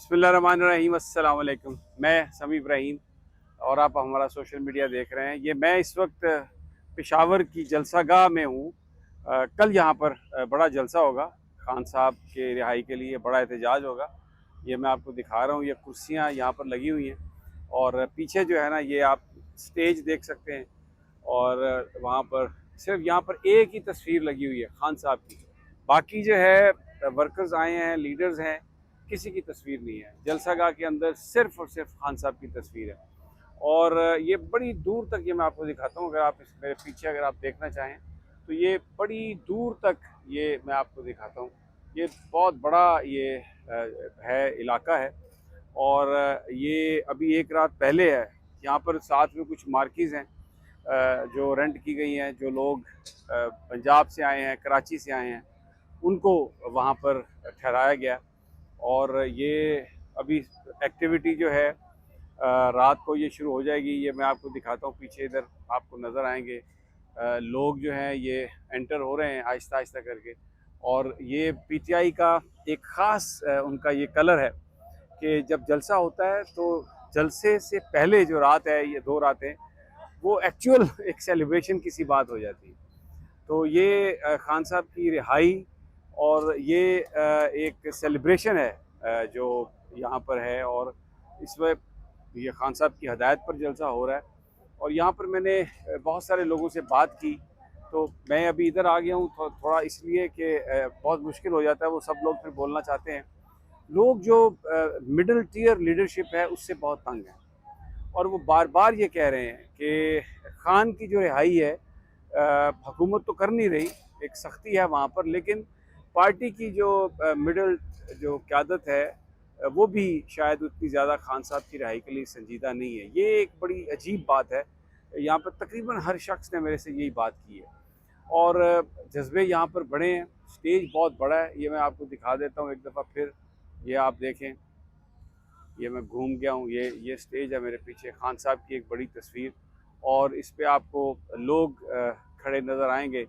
बिस्मिल्लाहिर्रहमानिर्रहीम, अस्सलाम वालेकुम। मैं समी इब्राहीम और आप हमारा सोशल मीडिया देख रहे हैं। मैं इस वक्त पेशावर की जलसागाह में हूँ। कल यहाँ पर बड़ा जलसा होगा। खान साहब के रिहाई के लिए बड़ा एहतजाज होगा। ये मैं आपको दिखा रहा हूँ। ये कुर्सियाँ यहाँ पर लगी हुई हैं और पीछे जो है ना, ये आप स्टेज देख सकते हैं। और वहाँ पर सिर्फ यहाँ पर एक ही तस्वीर लगी हुई है खान साहब की। बाकी जो है वर्कर्स आए हैं, लीडर्स हैं, किसी की तस्वीर नहीं है। जलसागाह के अंदर सिर्फ और सिर्फ खान साहब की तस्वीर है। और ये बड़ी दूर तक, ये मैं आपको दिखाता हूँ, अगर आप इस मेरे पीछे अगर आप देखना चाहें तो ये बड़ी दूर तक ये मैं आपको दिखाता हूँ। ये बहुत बड़ा ये है, इलाका है। और ये अभी एक रात पहले है। यहाँ पर साथ में कुछ मार्किज़ हैं जो रेंट की गई हैं। जो लोग पंजाब से आए हैं, कराची से आए हैं, उनको वहाँ पर ठहराया गया। और ये अभी एक्टिविटी जो है रात को ये शुरू हो जाएगी। ये मैं आपको दिखाता हूँ, पीछे इधर आपको नज़र आएंगे लोग जो हैं ये एंटर हो रहे हैं आहिस्ता आहिस्ता करके। और ये पीटीआई का एक ख़ास उनका ये कलर है कि जब जलसा होता है तो जलसे से पहले जो रात है, ये 2 रातें, वो एक्चुअल एक सेलिब्रेशन किसी बात हो जाती है। तो ये खान साहब की रिहाई और ये एक सेलिब्रेशन है जो यहाँ पर है। और इस वक्त ये खान साहब की हदायत पर जलसा हो रहा है। और यहाँ पर मैंने बहुत सारे लोगों से बात की। तो मैं अभी इधर आ गया हूँ थोड़ा इसलिए कि बहुत मुश्किल हो जाता है, वो सब लोग फिर बोलना चाहते हैं। लोग जो मिडिल टियर लीडरशिप है उससे बहुत तंग हैं। और वो बार बार ये कह रहे हैं कि खान की जो रिहाई है, हुकूमत तो कर नहीं रही, एक सख्ती है वहाँ पर, लेकिन पार्टी की जो मिडल जो क़यादत है वो भी शायद उतनी ज़्यादा खान साहब की रिहाई के लिए संजीदा नहीं है। ये एक बड़ी अजीब बात है। यहाँ पर तकरीबन हर शख्स ने मेरे से यही बात की है। और जज्बे यहाँ पर बड़े हैं। स्टेज बहुत बड़ा है, ये मैं आपको दिखा देता हूँ एक दफ़ा फिर। ये आप देखें, ये मैं घूम गया हूँ। ये स्टेज है मेरे पीछे, खान साहब की एक बड़ी तस्वीर। और इस पे आपको लोग खड़े नज़र आएंगे।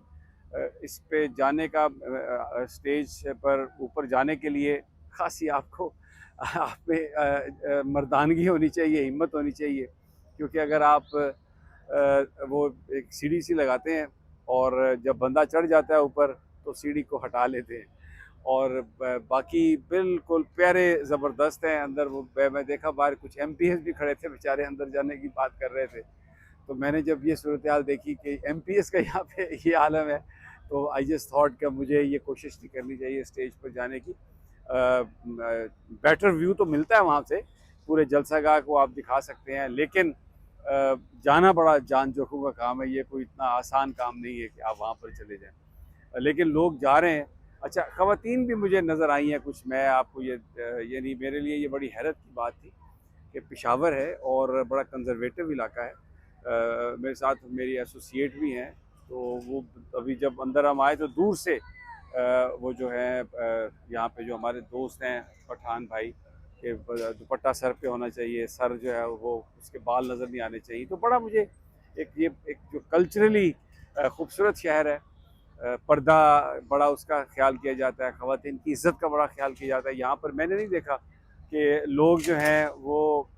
इस पे जाने का स्टेज पर ऊपर जाने के लिए खासी आपको आप में मर्दानगी होनी चाहिए, हिम्मत होनी चाहिए। क्योंकि अगर आप वो एक सीढ़ी सी लगाते हैं और जब बंदा चढ़ जाता है ऊपर तो सीढ़ी को हटा लेते हैं। और बाकी बिल्कुल प्यारे ज़बरदस्त हैं अंदर। वो मैं देखा बाहर कुछ एमपीएस भी खड़े थे, बेचारे अंदर जाने की बात कर रहे थे। तो मैंने जब ये सूरत हाल देखी कि एमपीएस का यहाँ पे ये आलम है, तो आई जस्ट थॉट कि मुझे ये कोशिश नहीं करनी चाहिए स्टेज पर जाने की। बेटर व्यू तो मिलता है वहाँ से, पूरे जलसागाह को आप दिखा सकते हैं, लेकिन जाना बड़ा जान जोखों का काम है। ये कोई इतना आसान काम नहीं है कि आप वहाँ पर चले जाएं, लेकिन लोग जा रहे हैं। अच्छा, ख़वातीन भी मुझे नज़र आई हैं कुछ। मैं आपको यानी मेरे लिए ये बड़ी हैरत की बात थी कि पेशावर है और बड़ा कंजर्वेटिव इलाका है। मेरे साथ मेरी एसोसिएट भी हैं। तो वो अभी जब अंदर हम आए तो दूर से वो जो है यहाँ पे जो हमारे दोस्त हैं पठान भाई के, दुपट्टा सर पे होना चाहिए, सर जो है वो उसके बाल नज़र नहीं आने चाहिए। तो बड़ा मुझे एक जो कल्चरली खूबसूरत शहर है, पर्दा बड़ा उसका ख्याल किया जाता है, ख़वातीन की इज़्ज़त का बड़ा ख्याल किया जाता है। यहाँ पर मैंने नहीं देखा कि लोग जो हैं वो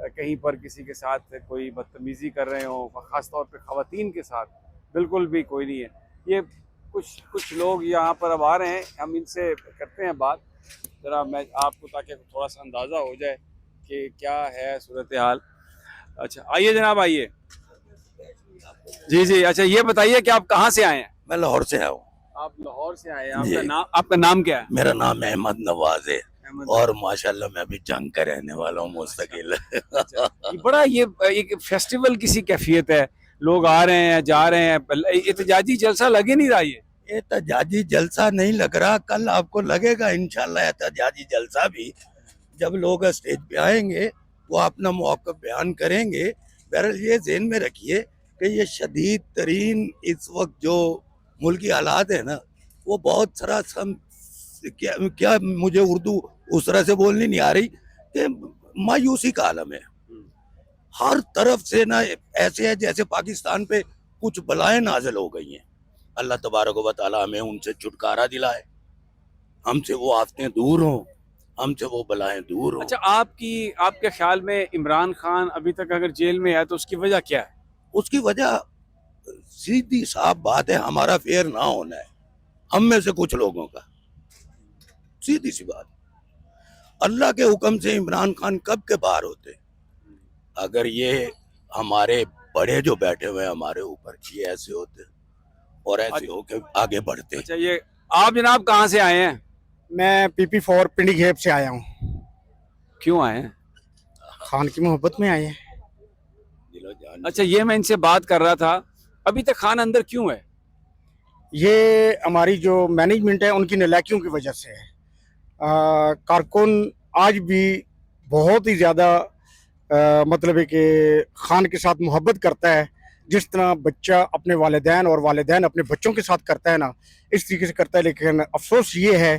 कहीं पर किसी के साथ कोई बदतमीज़ी कर रहे हों, ख़ास तौर पे ख़वातीन के साथ बिल्कुल भी कोई नहीं है। ये कुछ कुछ लोग यहाँ पर अब आ रहे हैं, हम इनसे करते हैं बात ज़रा, मैं आपको, ताकि थोड़ा सा अंदाज़ा हो जाए कि क्या है सूरत हाल। अच्छा आइए जनाब, आइए। जी जी, अच्छा ये बताइए कि आप कहाँ से आए हैं? मैं लाहौर से आया हूँ। आप लाहौर से आए हैं। जी। आपका नाम क्या है? मेरा नाम अहमद नवाज है अहमद और नवाज। माशाल्लाह मैं अभी जंग का रहने वाला हूँ मुस्तकिल। अच्छा, ये बड़ा ये एक फेस्टिवल किसी कैफियत है, लोग आ रहे हैं जा रहे हैं, एहतजाजी जलसा लगे नहीं रहा ये। एहतजाजी जलसा नहीं लग रहा, कल आपको लगेगा इंशाल्लाह एहतजाजी जलसा भी। जब लोग स्टेज पे आएंगे वो अपना मौक़िफ़ बयान करेंगे। बहरहाल ये ज़हन में रखिए कि ये शदीद तरीन इस वक्त जो मुल्की हालात है ना, वो बहुत सारा क्या क्या मुझे उर्दू उस तरह से बोलनी नहीं आ रही कि मायूसी का आलम है। हर तरफ से ना ऐसे है जैसे पाकिस्तान पे कुछ बलाएं नाजिल हो गई हैं। अल्लाह तबारक व तआला हमें उनसे छुटकारा दिलाए, हमसे वो आफतें दूर हों, हमसे वो बलाएं दूर हो। अच्छा, आपके ख्याल में इमरान खान अभी तक अगर जेल में है तो उसकी वजह क्या है? उसकी वजह सीधी साफ बात है, हमारा फेयर ना होना है, हम में से कुछ लोगों का। सीधी सी बात, अल्लाह के हुक्म से इमरान खान कब के बाहर होते अगर ये हमारे बड़े जो बैठे हुए हैं हमारे ऊपर, ये ऐसे होते और ऐसे होके आगे बढ़ते। अच्छा, ये आप जनाब कहाँ से आए हैं? मैं PP4 पिंडी घेप से आया हूँ। क्यों आए हैं? खान की मोहब्बत में आए हैं। दिलो जान। अच्छा, ये मैं इनसे बात कर रहा था, अभी तक खान अंदर क्यों है? ये हमारी जो मैनेजमेंट है उनकी नालायकियों की वजह से है। कारकुन आज भी बहुत ही ज़्यादा मतलब है कि खान के साथ मोहब्बत करता है, जिस तरह बच्चा अपने वालिदैन और वालिदैन अपने बच्चों के साथ करता है ना, इस तरीके से करता है। लेकिन अफसोस ये है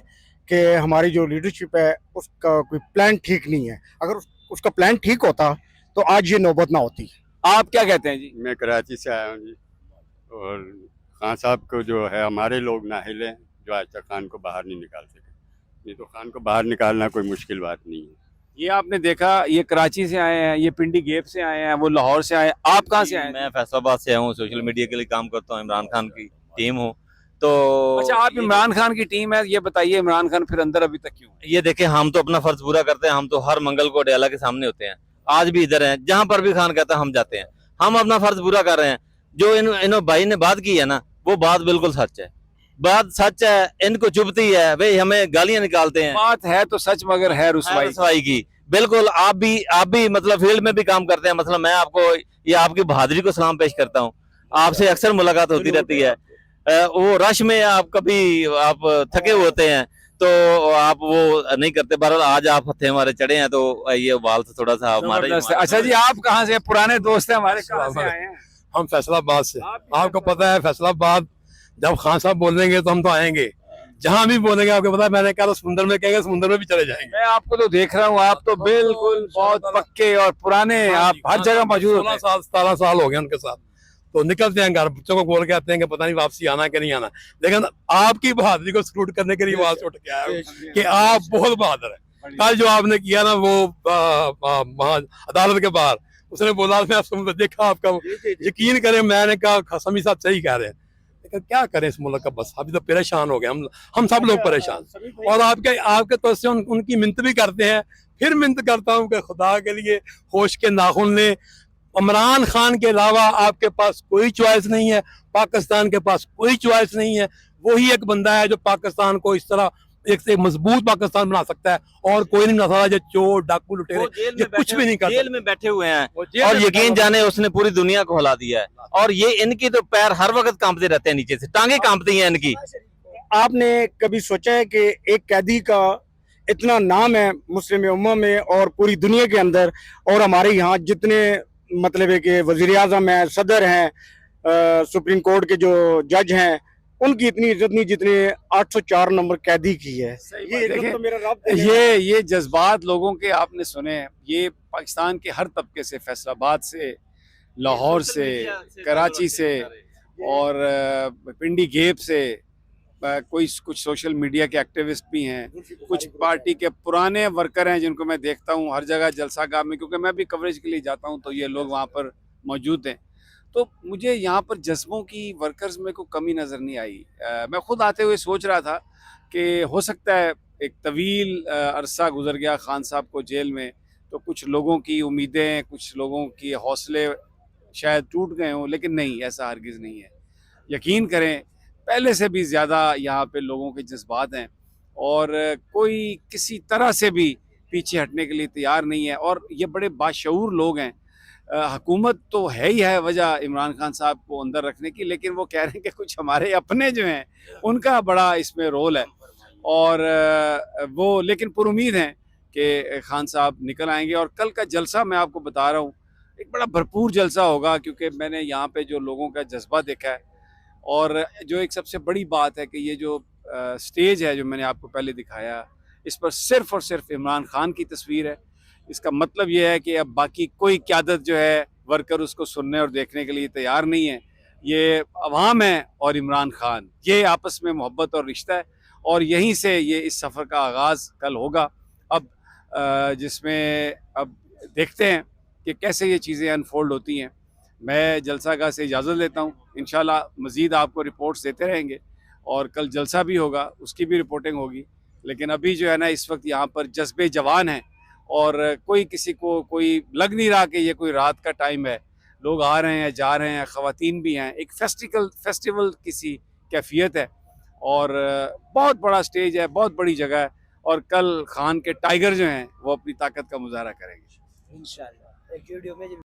कि हमारी जो लीडरशिप है उसका कोई प्लान ठीक नहीं है। अगर उसका प्लान ठीक होता तो आज ये नौबत ना होती। आप क्या कहते हैं जी? मैं कराची से आया हूँ जी। और खान साहब को जो है हमारे लोग ना हिले, जो आज तक खान को बाहर नहीं निकाल सके। नहीं तो खान को बाहर निकालना कोई मुश्किल बात नहीं है। ये आपने देखा, ये कराची से आए हैं, ये पिंडी गेप से आए हैं, वो लाहौर से आए हैं। आप कहाँ से आए हैं? मैं फैसलाबाद से आया हूँ, सोशल मीडिया के लिए काम करता हूँ, इमरान खान की टीम हूँ। तो अच्छा, आप इमरान खान की टीम है, ये बताइए इमरान खान फिर अंदर अभी तक क्यों है? ये देखें, हम तो अपना फर्ज पूरा करते हैं। हम तो हर मंगल को अडयाला के सामने होते हैं, आज भी इधर हैं, जहां पर भी खान कहता है हम जाते हैं। हम अपना फर्ज पूरा कर रहे हैं। जो इन भाई ने बात की है ना, वो बात बिल्कुल सच है। बात सच है, इनको चुभती है, वे हमें गालियां निकालते हैं। बात है तो सच, मगर है रुसवाई। रसवाई की बिल्कुल। आप भी मतलब फील्ड में भी काम करते हैं। मतलब मैं आपको ये आपकी बहादुरी को सलाम पेश करता हूँ। आपसे अक्सर मुलाकात होती रहती है। वो रश में आप कभी आप थके हुए होते हैं तो आप वो नहीं करते। बहरहाल आज आप हथे हमारे चढ़े हैं, तो ये बाल से थोड़ा सा हमारे। जबरदस्त है। अच्छा जी, आप कहाँ से? पुराने दोस्त हैं हमारे, कहाँ से आए हैं? हम फैसलाबाद से। आप भी आपको पता है फैसलाबाद जब खान साहब बोलेंगे तो हम तो आएंगे, जहां भी बोलेंगे। आपको पता है, मैंने कहा तो समुद्र में कहेंगे, समुद्र में भी चले जाएंगे। मैं आपको तो देख रहा हूँ, आप तो बिल्कुल बहुत पक्के और पुराने, आप हर जगह मौजूद होते 16 हैं। साल 17 साल हो गए उनके साथ। तो निकलते हैं घर, बच्चों को बोल के आते हैं कि पता नहीं वापसी आना कि नहीं आना। लेकिन आपकी बहादुरी को सलूट करने के लिए आवाज उठ के आया हूं कि आप बहुत बहादुर है। कल जो आपने किया ना वो अदालत के बाहर, उसने बोला मैं आपको देखा, आपका यकीन करें, मैंने कहा समी साहब सही कह रहे हैं। लेकिन क्या करें इस मुल्क का, बस अभी तो परेशान हो गए हम सब लोग परेशान। और आपके तो से उनकी मिन्नत भी करते हैं। फिर मिन्नत करता हूँ कि खुदा के लिए होश के नाखून ले। इमरान खान के अलावा आपके पास कोई चॉइस नहीं है, पाकिस्तान के पास कोई चॉइस नहीं है। वही एक बंदा है जो पाकिस्तान को इस तरह एक से मजबूत पाकिस्तान बना सकता है, और कोई नहीं बना सकता। जो चोर डाकू लुटेरे ये कुछ भी नहीं कर जेल में बैठे हुए हैं, और यकीन जाने उसने पूरी दुनिया को हिला दिया है। और ये इनकी तो पैर हर वक्त कांपते रहते हैं, नीचे से टांगे कांपती हैं इनकी। आपने कभी सोचा है कि एक कैदी का इतना नाम है मुस्लिम उम्मा में और पूरी दुनिया के अंदर, और हमारे यहाँ जितने मतलब है कि वजीर आजम हैं, सदर हैं, सुप्रीम कोर्ट के जो जज हैं, उनकी इतनी इज्जत नहीं जितने 804 नंबर कैदी की है। ये इज्जत तो मेरा रब देने वाला है। ये जज्बात लोगों के आपने सुने हैं। ये पाकिस्तान के हर तबके से, फैसलाबाद से, लाहौर से, कराची से और पिंडी गेप से, कोई कुछ सोशल मीडिया के एक्टिविस्ट भी हैं, कुछ पार्टी के पुराने वर्कर हैं जिनको मैं देखता हूँ हर जगह जलसा गाह में, क्योंकि मैं भी कवरेज के लिए जाता हूँ तो ये लोग वहाँ पर मौजूद हैं। तो मुझे यहाँ पर जज्बों की, वर्कर्स में कोई कमी नज़र नहीं आई। मैं खुद आते हुए सोच रहा था कि हो सकता है एक तवील अरसा गुजर गया खान साहब को जेल में, तो कुछ लोगों की उम्मीदें, कुछ लोगों की हौसले शायद टूट गए हों, लेकिन नहीं, ऐसा हरगिज़ नहीं है। यकीन करें, पहले से भी ज़्यादा यहाँ पे लोगों के जज्बात हैं और कोई किसी तरह से भी पीछे हटने के लिए तैयार नहीं है। और ये बड़े बाशऊर लोग हैं। हुकूमत तो है ही है वजह इमरान खान साहब को अंदर रखने की, लेकिन वो कह रहे हैं कि कुछ हमारे अपने जो हैं उनका बड़ा इसमें रोल है। और वो लेकिन पुरुमीद हैं कि खान साहब निकल आएंगे। और कल का जलसा मैं आपको बता रहा हूँ, एक बड़ा भरपूर जलसा होगा, क्योंकि मैंने यहाँ पे जो लोगों का जज्बा देखा है। और जो एक सबसे बड़ी बात है कि ये जो स्टेज है जो मैंने आपको पहले दिखाया, इस पर सिर्फ़ और सिर्फ इमरान खान की तस्वीर है। इसका मतलब ये है कि अब बाकी कोई क़यादत जो है, वर्कर उसको सुनने और देखने के लिए तैयार नहीं है। ये अवाम है और इमरान खान, ये आपस में मोहब्बत और रिश्ता है, और यहीं से ये इस सफ़र का आगाज़ कल होगा। अब जिसमें अब देखते हैं कि कैसे ये चीज़ें अनफोल्ड होती हैं। मैं जलसागाह से इजाज़त लेता हूँ, इंशाल्लाह मज़ीद आपको रिपोर्ट्स देते रहेंगे और कल जलसा भी होगा, उसकी भी रिपोर्टिंग होगी। लेकिन अभी जो है ना, इस वक्त यहाँ पर जज्बे जवान हैं और कोई किसी को कोई लग नहीं रहा कि ये कोई रात का टाइम है। लोग आ रहे हैं, जा रहे हैं, ख़वातीन भी हैं, एक फेस्टिवल किसी कैफियत है और बहुत बड़ा स्टेज है, बहुत बड़ी जगह है और कल खान के टाइगर जो हैं वो अपनी ताकत का मुजाहरा करेंगे। इंशाल्लाह एक वीडियो में